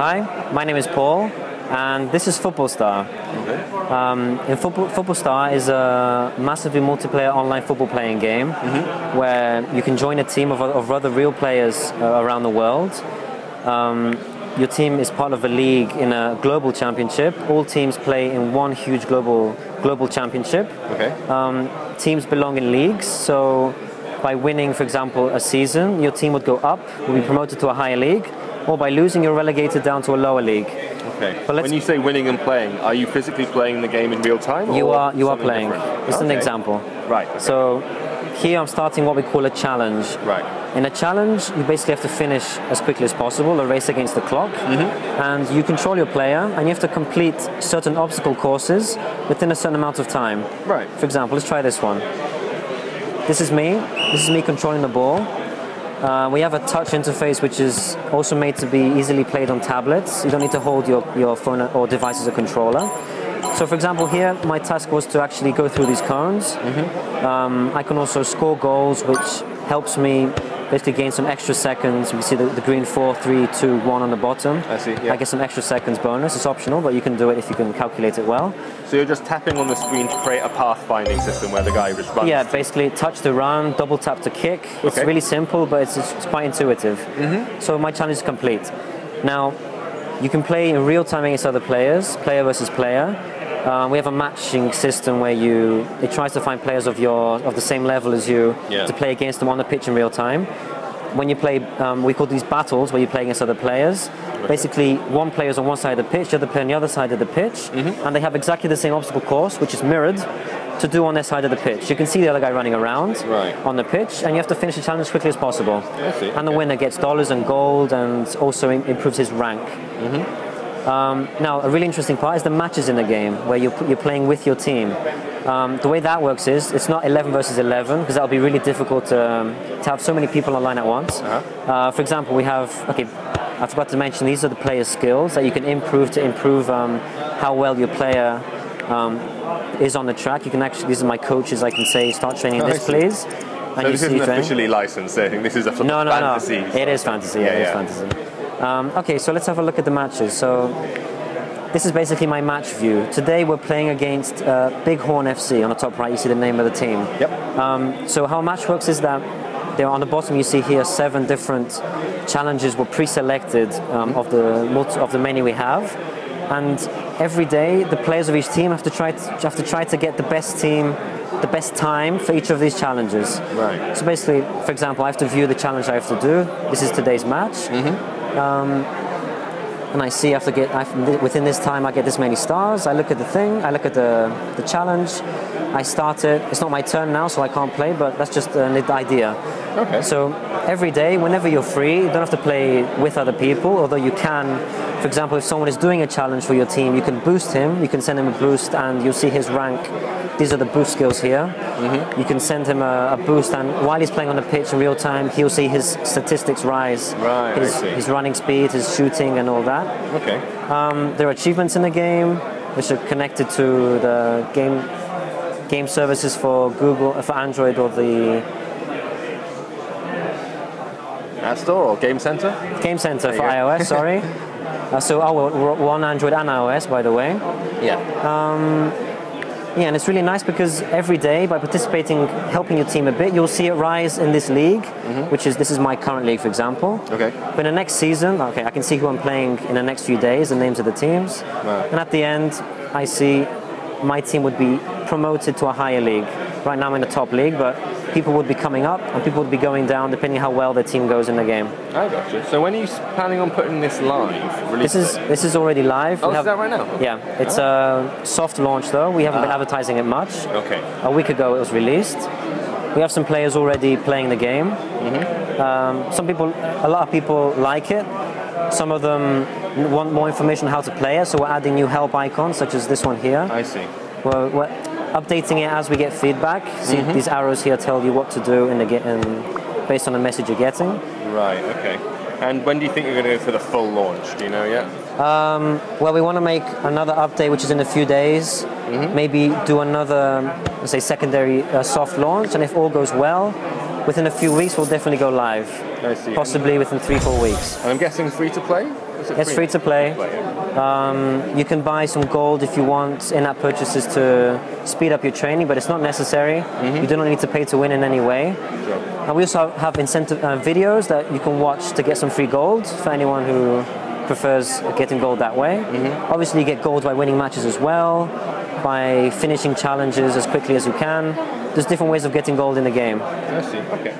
Hi, my name is Paul, and this is Football Star. Okay. Football Star is a massively multiplayer online football playing game where you can join a team of other real players around the world. Your team is part of a league in a global championship. All teams play in one huge global championship. Okay. Teams belong in leagues, so by winning, for example, a season, your team would go up, will be promoted to a higher league, or by losing, you're relegated down to a lower league. Okay. When you say winning and playing, are you physically playing the game in real time? You are playing. Different? It's an example. Right. Okay. So here I'm starting what we call a challenge. Right. In a challenge, you basically have to finish as quickly as possible, a race against the clock, and you control your player, and you have to complete certain obstacle courses within a certain amount of time. Right. For example, let's try this one. This is me controlling the ball. We have a touch interface which is also made to be easily played on tablets. You don't need to hold your phone or device as a controller. So for example here, my task was to actually go through these cones. I can also score goals, which helps me basically gain some extra seconds. You see the green 4, 3, 2, 1 on the bottom. I see, yeah. I get some extra seconds bonus. It's optional, but you can do it if you can calculate it well. So you're just tapping on the screen to create a pathfinding system where the guy just runs? Yeah, basically touch to run, double tap to kick. It's really simple, but it's quite intuitive. So my challenge is complete. Now, you can play in real time against other players, player versus player. We have a matching system where it tries to find players of the same level as you to play against them on the pitch in real time. When you play, we call these battles where you play against other players. Basically, one player is on one side of the pitch, the other player on the other side of the pitch, and they have exactly the same obstacle course, which is mirrored, to do on their side of the pitch. You can see the other guy running around on the pitch, and you have to finish the challenge as quickly as possible. And the winner gets dollars and gold, and also improves his rank. Now, a really interesting part is the matches in the game, where you're playing with your team. The way that works is, it's not 11 versus 11, because that would be really difficult to have so many people online at once. For example, we have, I forgot to mention, these are the player skills that you can improve how well your player is on the track. You can actually, these are my coaches, I can say, start training this, please. And so this isn't officially licensed, I think this is a fantasy. No. It is fantasy, it is fantasy. Okay, so let's have a look at the matches. So this is basically my match view. Today we're playing against Bighorn FC. On the top right, you see the name of the team. So how a match works is that on the bottom you see here 7 different challenges were pre-selected of the many we have. And every day the players of each team have to try to get the best time for each of these challenges. So basically, for example, I have to view the challenge I have to do. This is today's match. And I see within this time I get this many stars. I look at the thing, I look at the challenge, I start it. It's not my turn now, so I can't play, but that's just an idea. So every day, whenever you're free, you don't have to play with other people, although you can. For example, if someone is doing a challenge for your team, you can boost him, you can send him a boost, and you'll see his rank. These are the boost skills here. You can send him a boost, and while he's playing on the pitch in real time, he'll see his statistics rise. His running speed, his shooting, and all that. There are achievements in the game, which are connected to the game services for Google, for Android, or the App Store or Game Center? Game Center for iOS, sorry. We're on Android and iOS, by the way. And it's really nice because every day, by participating, helping your team a bit, you'll see it rise in this league, this is my current league, for example. But in the next season, I can see who I'm playing in the next few days, the names of the teams. And at the end, I see my team would be promoted to a higher league. Right now I'm in the top league, but people would be coming up and people would be going down depending how well their team goes in the game. I gotcha. So when are you planning on putting this live? This is already live. Is that right now? Yeah, it's a soft launch though. We haven't been advertising it much. A week ago it was released. We have some players already playing the game. A lot of people like it. Some of them want more information on how to play it, so we're adding new help icons such as this one here. I see. We're updating it as we get feedback. See, these arrows here tell you what to do based on the message you're getting. Right, okay. And when do you think you're going to go for the full launch? Do you know yet? Well, we want to make another update, which is in a few days. Maybe do another, let's say, secondary soft launch, and if all goes well, within a few weeks we'll definitely go live. I see. Possibly within 3-4 weeks. And I'm guessing free to play? It's free to play. You can buy some gold if you want in-app purchases to speed up your training, but it's not necessary. You do not need to pay to win in any way. Sure. And we also have incentive videos that you can watch to get some free gold for anyone who prefers getting gold that way. Obviously, you get gold by winning matches as well, by finishing challenges as quickly as you can. There's different ways of getting gold in the game. I see. Okay.